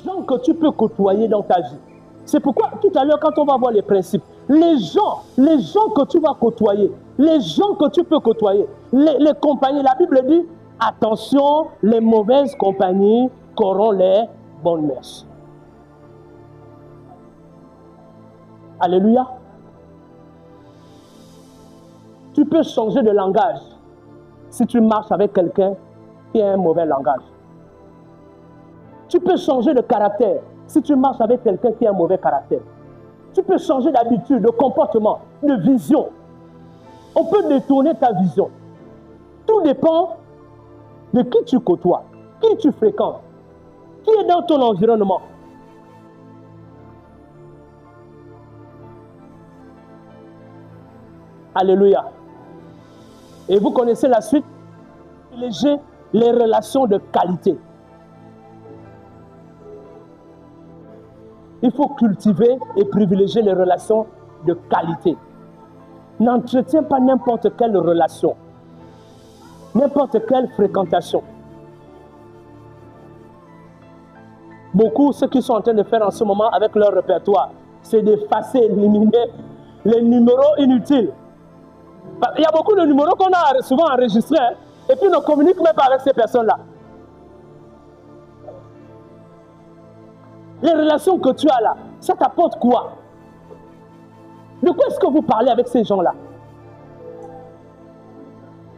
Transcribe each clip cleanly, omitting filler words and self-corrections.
gens que tu peux côtoyer dans ta vie. C'est pourquoi, tout à l'heure, quand on va voir les principes, les gens que tu vas côtoyer, les gens que tu peux côtoyer, les compagnies, la Bible dit, attention, les mauvaises compagnies corrompent les bonnes mœurs. Alléluia. Tu peux changer de langage si tu marches avec quelqu'un qui a un mauvais langage. Tu peux changer de caractère si tu marches avec quelqu'un qui a un mauvais caractère. Tu peux changer d'habitude, de comportement, de vision. On peut détourner ta vision. Tout dépend de qui tu côtoies, qui tu fréquentes, qui est dans ton environnement. Alléluia. Et vous connaissez la suite. Privilégiez les relations de qualité. Il faut cultiver et privilégier les relations de qualité. N'entretiens pas n'importe quelle relation, n'importe quelle fréquentation. Beaucoup, ce qu'ils sont en train de faire en ce moment avec leur répertoire, c'est d'effacer, éliminer les numéros inutiles. Il y a beaucoup de numéros qu'on a souvent enregistrés, hein, et puis on ne communique même pas avec ces personnes-là. Les relations que tu as là, ça t'apporte quoi? De quoi est-ce que vous parlez avec ces gens-là?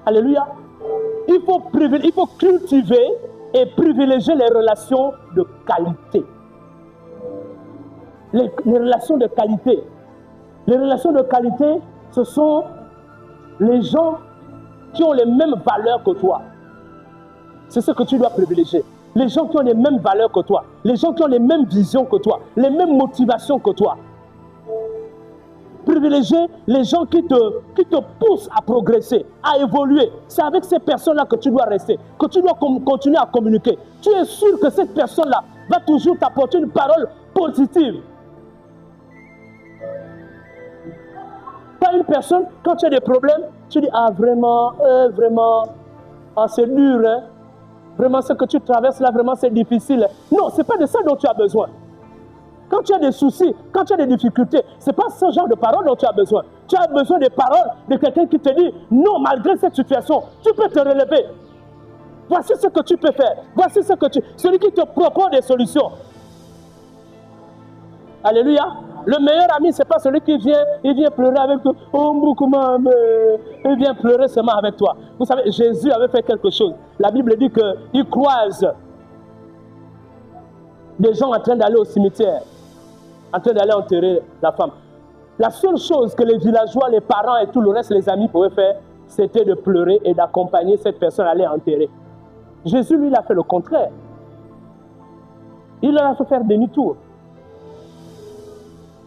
Alléluia. Il faut cultiver et privilégier les relations de qualité. Les relations de qualité. Les relations de qualité, ce sont les gens qui ont les mêmes valeurs que toi. C'est ce que tu dois privilégier. Les gens qui ont les mêmes valeurs que toi, les gens qui ont les mêmes visions que toi, les mêmes motivations que toi. Privilégier les gens qui te poussent à progresser, à évoluer. C'est avec ces personnes-là que tu dois rester, que tu dois continuer à communiquer. Tu es sûr que cette personne-là va toujours t'apporter une parole positive. Pas une personne, quand tu as des problèmes, tu dis, ah vraiment, ah c'est dur, hein? Vraiment ce que tu traverses là, vraiment c'est difficile. Non, ce n'est pas de ça dont tu as besoin. Quand tu as des soucis, quand tu as des difficultés, ce n'est pas ce genre de paroles dont tu as besoin. Tu as besoin des paroles de quelqu'un qui te dit, non, malgré cette situation, tu peux te relever. Voici ce que tu peux faire. Voici ce que tu... Celui qui te propose des solutions. Alléluia. Le meilleur ami, ce n'est pas celui qui vient pleurer avec toi. Oh, comment il vient pleurer seulement avec toi. Vous savez, Jésus avait fait quelque chose. La Bible dit qu'il croise des gens en train d'aller au cimetière, en train d'aller enterrer la femme. La seule chose que les villageois, les parents et tout le reste, les amis pouvaient faire, c'était de pleurer et d'accompagner cette personne à aller enterrer. Jésus, lui, il a fait le contraire. Il leur a fait faire demi-tour.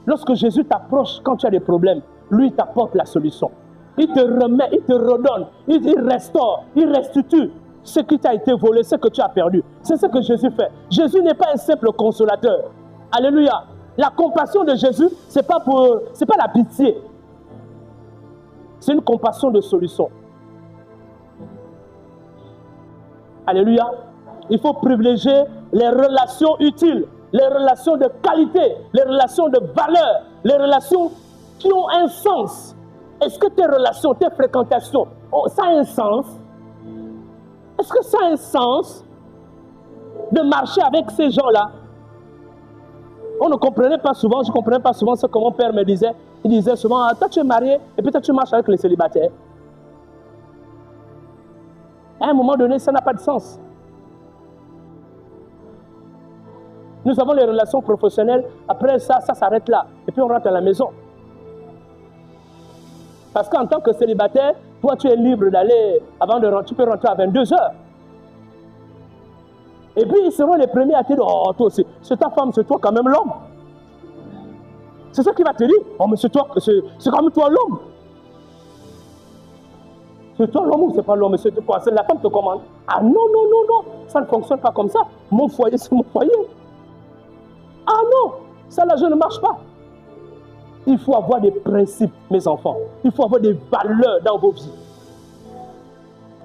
Lorsque Jésus t'approche quand tu as des problèmes, lui t'apporte la solution. Il te remet, il te redonne, il restaure, il restitue ce qui t'a été volé, ce que tu as perdu. C'est ce que Jésus fait. Jésus n'est pas un simple consolateur. Alléluia. La compassion de Jésus, c'est pas la pitié. C'est une compassion de solution. Alléluia. Il faut privilégier les relations utiles, les relations de qualité, les relations de valeur, les relations qui ont un sens. Est-ce que tes relations, tes fréquentations, ça a un sens? Est-ce que ça a un sens de marcher avec ces gens-là? On ne comprenait pas souvent, je ne comprenais pas souvent ce que mon père me disait. Il disait souvent, ah, toi tu es marié et puis toi tu marches avec les célibataires. À un moment donné, ça n'a pas de sens. Nous avons les relations professionnelles, après ça s'arrête là. Et puis on rentre à la maison. Parce qu'en tant que célibataire, toi tu es libre d'aller, avant de rentrer, tu peux rentrer à 22h. Et puis ils seront les premiers à te dire, oh toi aussi, c'est ta femme, c'est toi quand même l'homme. C'est ça qui va te dire, oh mais c'est quand même toi l'homme. C'est toi l'homme ou c'est pas l'homme, c'est quoi? C'est la femme te commande. Ah non, non, non, non, ça ne fonctionne pas comme ça. Mon foyer, c'est mon foyer. Ah non, ça là, je ne marche pas. Il faut avoir des principes, mes enfants. Il faut avoir des valeurs dans vos vies.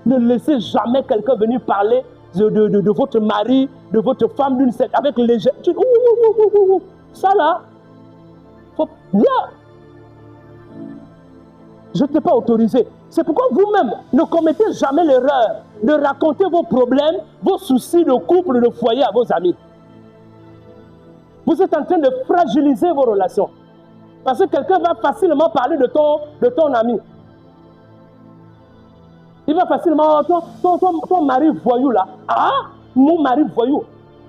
Ne laissez jamais quelqu'un venir parler de votre mari, de votre femme, d'une secte, avec les gens. Ça là, là, je ne t'ai pas autorisé. C'est pourquoi vous-même ne commettez jamais l'erreur de raconter vos problèmes, vos soucis de couple, de foyer à vos amis. Vous êtes en train de fragiliser vos relations. Parce que quelqu'un va facilement parler de ton ami. Il va facilement, ton mari voyou là. Ah, mon mari voyou.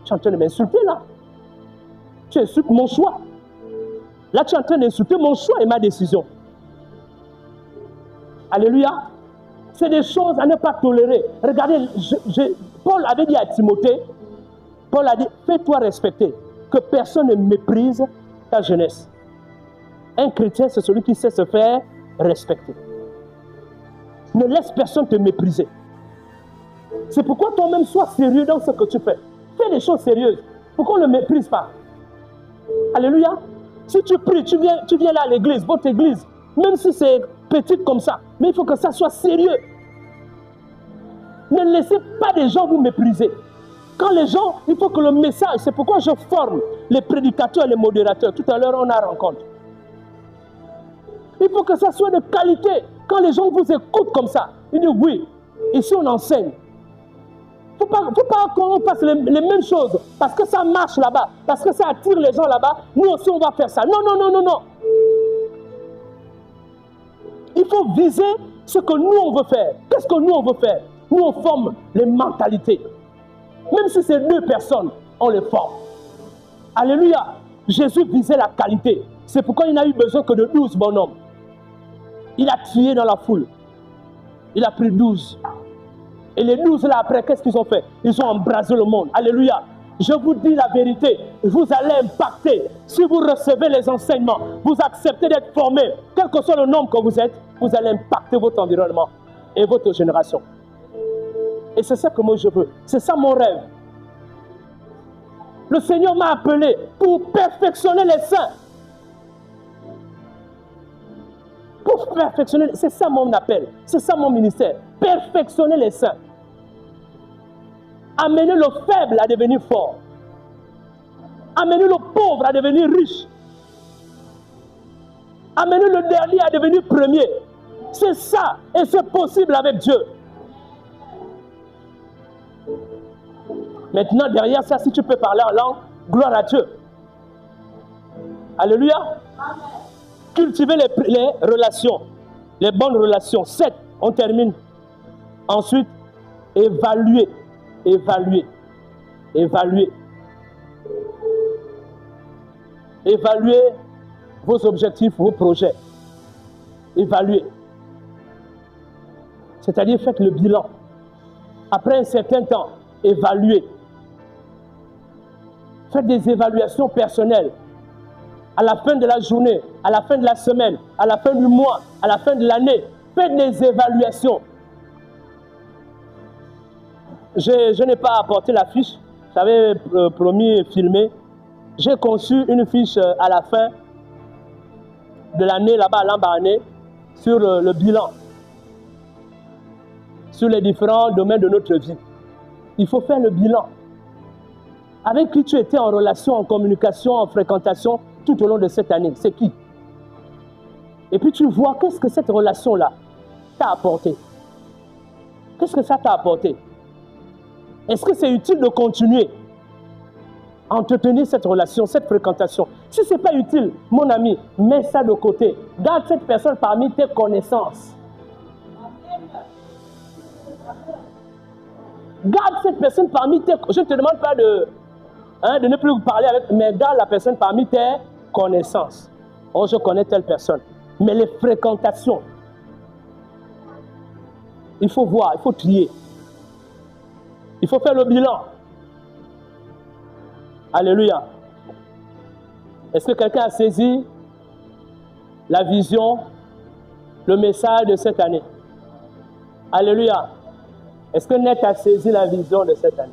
Tu es en train de m'insulter là. Tu insultes mon choix. Là, tu es en train d'insulter mon choix et ma décision. Alléluia. C'est des choses à ne pas tolérer. Regardez, Paul avait dit à Timothée, Paul a dit, fais-toi respecter, que personne ne méprise ta jeunesse. Un chrétien, c'est celui qui sait se faire respecter. Ne laisse personne te mépriser. C'est pourquoi toi-même sois sérieux dans ce que tu fais. Fais des choses sérieuses. Pourquoi on ne méprise pas? Alléluia. Si tu pries, tu viens là à l'église, votre église, même si c'est petite comme ça, mais il faut que ça soit sérieux. Ne laissez pas des gens vous mépriser. Quand les gens, il faut que le message, c'est pourquoi je forme les prédicateurs et les modérateurs. Tout à l'heure, on a rencontré. Il faut que ça soit de qualité. Quand les gens vous écoutent comme ça, ils disent oui, ici on enseigne. Il ne faut pas qu'on fasse les mêmes choses parce que ça marche là-bas, parce que ça attire les gens là-bas. Nous aussi on va faire ça. Non, non, non, non, non. Il faut viser ce que nous on veut faire. Qu'est-ce que nous on veut faire? Nous on forme les mentalités. Même si c'est 2 personnes, on les forme. Alléluia. Jésus visait la qualité. C'est pourquoi il n'a eu besoin que de 12 bonhommes. Il a trié dans la foule. Il a pris 12. Et les 12 là après, qu'est-ce qu'ils ont fait? Ils ont embrasé le monde. Alléluia. Je vous dis la vérité, vous allez impacter. Si vous recevez les enseignements, vous acceptez d'être formé, quel que soit le nombre que vous êtes, vous allez impacter votre environnement et votre génération. Et c'est ça que moi je veux. C'est ça mon rêve. Le Seigneur m'a appelé pour perfectionner les saints. Pour perfectionner, c'est ça mon appel, c'est ça mon ministère. Perfectionner les saints. Amener le faible à devenir fort. Amener le pauvre à devenir riche. Amener le dernier à devenir premier. C'est ça, et c'est possible avec Dieu. Maintenant, derrière ça, si tu peux parler en langue, gloire à Dieu. Alléluia. Amen. Cultiver les relations, les bonnes relations. 7, on termine. Ensuite, évaluer. Évaluer. Évaluer. Évaluer vos objectifs, vos projets. Évaluer. C'est-à-dire, faites le bilan. Après un certain temps, évaluer. Faites des évaluations personnelles. À la fin de la journée, à la fin de la semaine, à la fin du mois, à la fin de l'année, faites des évaluations. Je n'ai pas apporté la fiche. J'avais promis filmer. J'ai conçu une fiche à la fin de l'année, là-bas à Lambaréné, sur le bilan, sur les différents domaines de notre vie. Il faut faire le bilan. Avec qui tu étais en relation, en communication, en fréquentation tout au long de cette année? C'est qui? Et puis tu vois qu'est-ce que cette relation-là t'a apporté. Qu'est-ce que ça t'a apporté? Est-ce que c'est utile de continuer à entretenir cette relation, cette fréquentation? Si ce n'est pas utile, mon ami, mets ça de côté. Garde cette personne parmi tes connaissances. Garde cette personne parmi tes... Je ne te demande pas de ne plus parler avec... Mais garde la personne parmi tes connaissances. Oh, je connais telle personne. Mais les fréquentations, il faut voir, il faut trier. Il faut faire le bilan. Alléluia. Est-ce que quelqu'un a saisi la vision, le message de cette année? Alléluia. Est-ce que Net a saisi la vision de cette année?